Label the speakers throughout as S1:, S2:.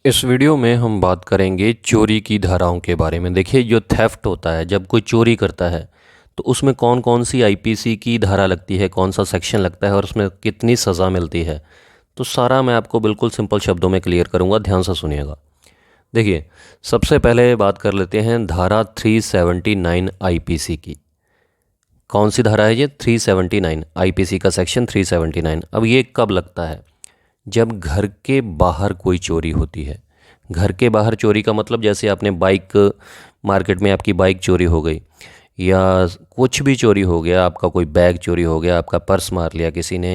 S1: इस वीडियो में हम बात करेंगे चोरी की धाराओं के बारे में। देखिए, जो थेफ्ट होता है, जब कोई चोरी करता है तो उसमें कौन कौन सी आईपीसी की धारा लगती है, कौन सा सेक्शन लगता है और उसमें कितनी सज़ा मिलती है, तो सारा मैं आपको बिल्कुल सिंपल शब्दों में क्लियर करूँगा। ध्यान से सुनिएगा। देखिए, सबसे पहले बात कर लेते हैं धारा 379 आईपीसी की। कौन सी धारा है ये? 379 आईपीसी का सेक्शन 379। अब ये कब लगता है? जब घर के बाहर कोई चोरी होती है। घर के बाहर चोरी का मतलब, जैसे आपने बाइक, मार्केट में आपकी बाइक चोरी हो गई या कुछ भी चोरी हो गया, आपका कोई बैग चोरी हो गया, आपका पर्स मार लिया किसी ने,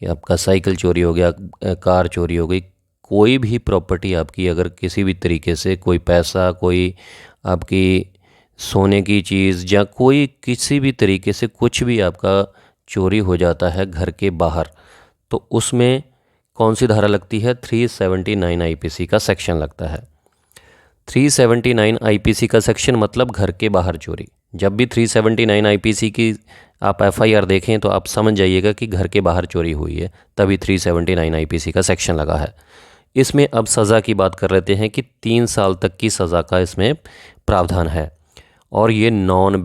S1: या आपका साइकिल चोरी हो गया, कार चोरी हो गई, कोई भी प्रॉपर्टी आपकी अगर किसी भी तरीके से, कोई पैसा, कोई आपकी सोने की चीज़ या कोई किसी भी तरीके से कुछ भी आपका चोरी हो जाता है घर के बाहर, तो उसमें कौन सी धारा लगती है? 379 आईपीसी का सेक्शन लगता है। 379 आईपीसी का सेक्शन मतलब घर के बाहर चोरी। जब भी 379 आईपीसी की आप एफआईआर देखें तो आप समझ जाइएगा कि घर के बाहर चोरी हुई है, तभी 379 आईपीसी का सेक्शन लगा है। इसमें अब सज़ा की बात कर लेते हैं कि 3 साल तक की सज़ा का इसमें प्रावधान है। और ये नॉन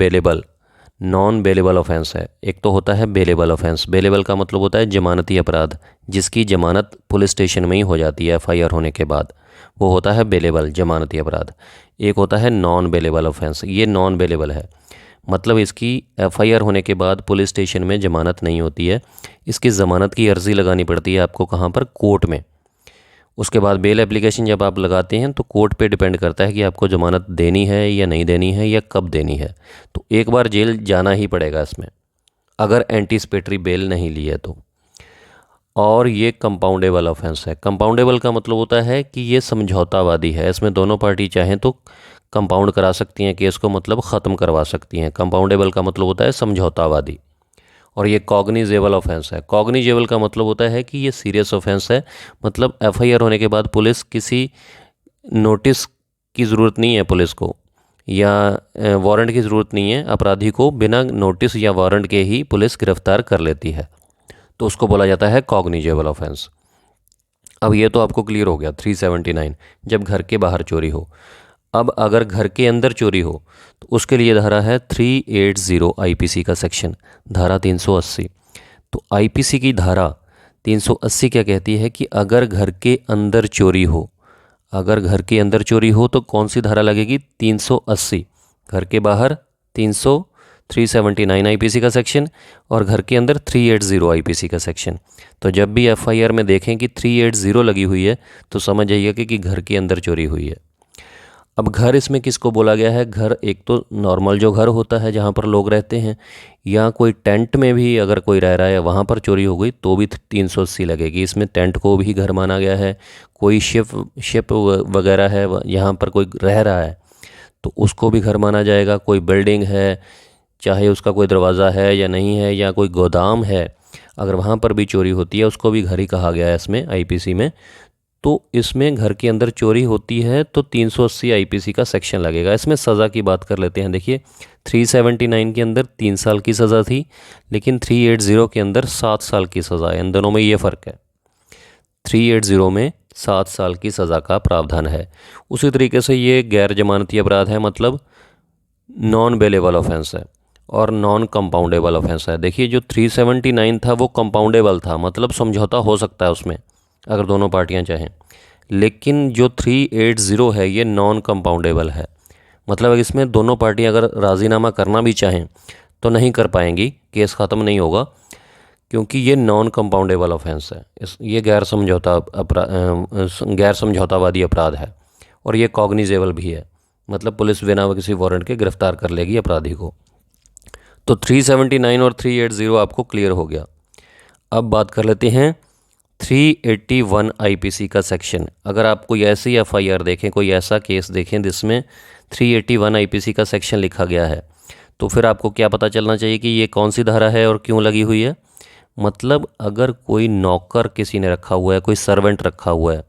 S1: बेलेबल ऑफेंस है। एक तो होता है बेलेबल ऑफेंस। बेलेबल का मतलब होता है जमानती अपराध, जिसकी जमानत पुलिस स्टेशन में ही हो जाती है एफआईआर होने के बाद, वो होता है बेलेबल, जमानती अपराध। एक होता है नॉन बेलेबल ऑफेंस। ये नॉन बेलेबल है, मतलब इसकी एफआईआर होने के बाद पुलिस स्टेशन में जमानत नहीं होती है। इसकी ज़मानत की अर्ज़ी लगानी पड़ती है आपको, कहाँ पर? कोर्ट में। उसके बाद बेल एप्लीकेशन जब आप लगाते हैं तो कोर्ट पे डिपेंड करता है कि आपको ज़मानत देनी है या नहीं देनी है या कब देनी है। तो एक बार जेल जाना ही पड़ेगा इसमें, अगर एंटीसिपेटरी बेल नहीं ली है तो। और ये कंपाउंडेबल ऑफेंस है। कंपाउंडेबल का मतलब होता है कि ये समझौतावादी है। इसमें दोनों पार्टी चाहें तो कंपाउंड करा सकती हैं केस को, मतलब ख़त्म करवा सकती हैं। कंपाउंडेबल का मतलब होता है समझौतावादी। और ये कॉग्निजेबल ऑफेंस है। कॉग्निजेबल का मतलब होता है कि ये सीरियस ऑफेंस है, मतलब एफआईआर होने के बाद पुलिस किसी नोटिस की ज़रूरत नहीं है पुलिस को, या वारंट की ज़रूरत नहीं है। अपराधी को बिना नोटिस या वारंट के ही पुलिस गिरफ्तार कर लेती है, तो उसको बोला जाता है कॉग्निजेबल ऑफेंस। अब ये तो आपको क्लियर हो गया 379, जब घर के बाहर चोरी हो। अब अगर घर के अंदर चोरी हो तो उसके लिए धारा है 380 आईपीसी का सेक्शन, धारा 380। तो आईपीसी की धारा 380 क्या कहती है कि अगर घर के अंदर चोरी हो, अगर घर के अंदर चोरी हो तो कौन सी धारा लगेगी? 380। घर के बाहर 379 आईपीसी का सेक्शन, और घर के अंदर 380 आईपीसी का सेक्शन। तो जब भी एफआईआर में देखें कि 380 लगी हुई है तो समझ जाइए कि घर के अंदर चोरी हुई है। अब घर इसमें किसको बोला गया है? घर एक तो नॉर्मल जो घर होता है जहाँ पर लोग रहते हैं, या कोई टेंट में भी अगर कोई रह रहा है वहाँ पर चोरी हो गई तो भी 380 लगेगी। इसमें टेंट को भी घर माना गया है। कोई शिप वगैरह है, यहाँ पर कोई रह रहा है तो उसको भी घर माना जाएगा। कोई बिल्डिंग है, चाहे उसका कोई दरवाज़ा है या नहीं है, या कोई गोदाम है, अगर वहाँ पर भी चोरी होती है उसको भी घर ही कहा गया है इसमें आईपीसी में। तो इसमें घर के अंदर चोरी होती है तो 380 आईपीसी का सेक्शन लगेगा। इसमें सज़ा की बात कर लेते हैं। देखिए, 379 के अंदर 3 साल की सज़ा थी, लेकिन 380 के अंदर 7 साल की सज़ा है। इन दोनों में ये फ़र्क है। 380 में 7 साल की सज़ा का प्रावधान है। उसी तरीके से ये गैर जमानती अपराध है, मतलब नॉन बेलेबल ऑफेंस है और नॉन कंपाउंडेबल ऑफेंस है। देखिए, जो 379 था वो कंपाउंडेबल था, मतलब समझौता हो सकता है उसमें अगर दोनों पार्टियां चाहें। लेकिन जो 380 है ये नॉन कंपाउंडेबल है, मतलब इसमें दोनों पार्टियां अगर राज़ीनामा करना भी चाहें तो नहीं कर पाएंगी, केस ख़त्म नहीं होगा, क्योंकि ये नॉन कंपाउंडेबल ऑफेंस है। ये गैर समझौतावादी अपराध है, और ये कॉग्निजेबल भी है, मतलब पुलिस बिना किसी वारंट के गिरफ्तार कर लेगी अपराधी को। तो 379 और 380 आपको क्लियर हो गया। अब बात कर लेते हैं 381 आईपीसी का सेक्शन। अगर आप कोई ऐसी एफआईआर देखें, कोई ऐसा केस देखें जिसमें 381 आईपीसी का सेक्शन लिखा गया है, तो फिर आपको क्या पता चलना चाहिए कि ये कौन सी धारा है और क्यों लगी हुई है। मतलब अगर कोई नौकर किसी ने रखा हुआ है, कोई सर्वेंट रखा हुआ है,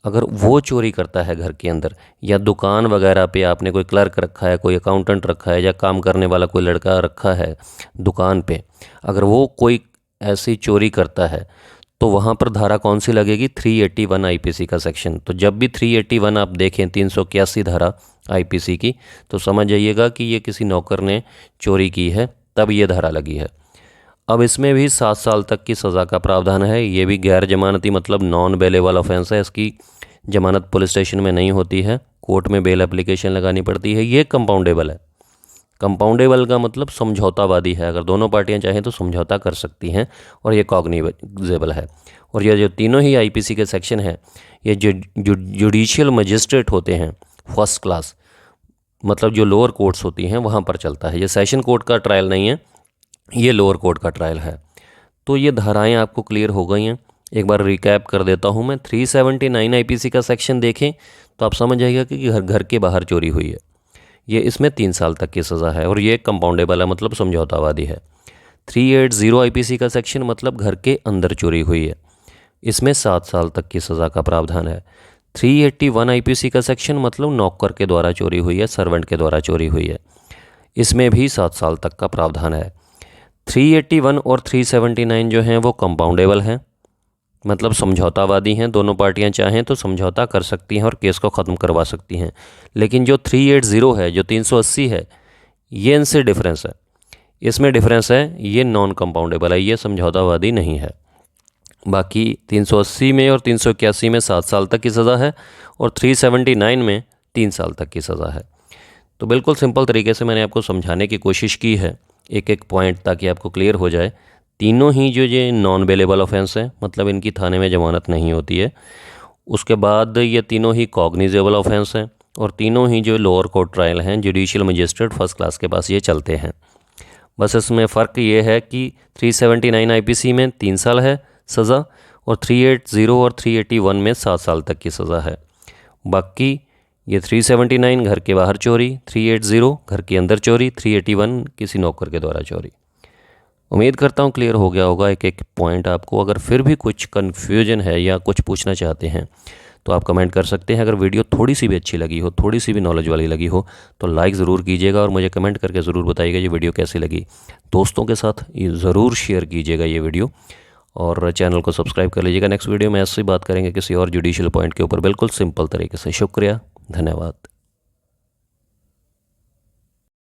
S1: अगर वो चोरी करता है घर के अंदर, या दुकान वगैरह पे आपने कोई क्लर्क रखा है, कोई अकाउंटेंट रखा है, या काम करने वाला कोई लड़का रखा है दुकान पे, अगर वो कोई ऐसी चोरी करता है तो वहाँ पर धारा कौन सी लगेगी, 381 आईपीसी का सेक्शन। तो जब भी 381 आप देखें 381 धारा आईपीसी की, तो समझ जाइएगा कि ये किसी नौकर ने चोरी की है, तब ये धारा लगी है। अब इसमें भी 7 साल तक की सज़ा का प्रावधान है। ये भी गैर जमानती मतलब नॉन बेलेबल ऑफेंस है। इसकी जमानत पुलिस स्टेशन में नहीं होती है, कोर्ट में बेल एप्लीकेशन लगानी पड़ती है। ये कंपाउंडेबल है। कंपाउंडेबल का मतलब समझौतावादी है, अगर दोनों पार्टियां चाहें तो समझौता कर सकती हैं, और ये कॉग्निजेबल है। और ये जो तीनों ही आईपीसी के सेक्शन हैं, ये जो जुडिशियल मजिस्ट्रेट होते हैं फर्स्ट क्लास, मतलब जो लोअर कोर्ट्स होती हैं वहाँ पर चलता है। ये सेशन कोर्ट का ट्रायल नहीं है, ये लोअर कोर्ट का ट्रायल है। तो ये धाराएं आपको क्लियर हो गई हैं। एक बार रिकैप कर देता हूँ मैं। 379 आईपीसी का सेक्शन देखें तो आप समझ जाइएगा कि घर के बाहर चोरी हुई है, ये इसमें 3 साल तक की सज़ा है, और ये कंपाउंडेबल है मतलब समझौतावादी है। 380 आईपीसी का सेक्शन मतलब घर के अंदर चोरी हुई है, इसमें 7 साल तक की सज़ा का प्रावधान है। 381 आईपीसी का सेक्शन मतलब नौकर के द्वारा चोरी हुई है, सर्वेंट के द्वारा चोरी हुई है, इसमें भी 7 साल तक का प्रावधान है। 381 और 379 जो हैं वो कंपाउंडेबल हैं, मतलब समझौतावादी हैं। दोनों पार्टियां चाहें तो समझौता कर सकती हैं और केस को ख़त्म करवा सकती हैं। लेकिन जो 380 है, जो 380 है, ये इनसे डिफरेंस है। इसमें डिफरेंस है, ये नॉन कंपाउंडेबल है, ये समझौतावादी नहीं है। बाकी 380 में और 381 में 7 साल तक की सज़ा है, और 379 में 3 साल तक की सज़ा है। तो बिल्कुल सिंपल तरीके से मैंने आपको समझाने की कोशिश की है, एक एक पॉइंट, ताकि आपको क्लियर हो जाए। तीनों ही जो ये नॉन बेलेबल ऑफेंस है, मतलब इनकी थाने में ज़मानत नहीं होती है। उसके बाद ये तीनों ही कॉग्निजेबल ऑफेंस हैं, और तीनों ही जो लोअर कोर्ट ट्रायल हैं जुडिशियल मजिस्ट्रेट फर्स्ट क्लास के पास ये चलते हैं। बस इसमें फ़र्क ये है कि 379 आईपीसी में 3 साल है सज़ा, और 380 और 381 में 7 साल तक की सज़ा है। बाकी ये 379 घर के बाहर चोरी, 380 घर के अंदर चोरी, 381 किसी नौकर के द्वारा चोरी। उम्मीद करता हूँ क्लियर हो गया होगा एक एक पॉइंट आपको। अगर फिर भी कुछ कन्फ्यूजन है या कुछ पूछना चाहते हैं तो आप कमेंट कर सकते हैं। अगर वीडियो थोड़ी सी भी अच्छी लगी हो, थोड़ी सी भी नॉलेज वाली लगी हो, तो लाइक ज़रूर कीजिएगा, और मुझे कमेंट करके ज़रूर बताइएगा ये वीडियो कैसी लगी। दोस्तों के साथ ये ज़रूर शेयर कीजिएगा ये वीडियो, और चैनल को सब्सक्राइब कर लीजिएगा। नेक्स्ट वीडियो में ऐसे ही बात करेंगे किसी और जुडिशियल पॉइंट के ऊपर, बिल्कुल सिंपल तरीके से। शुक्रिया, धन्यवाद।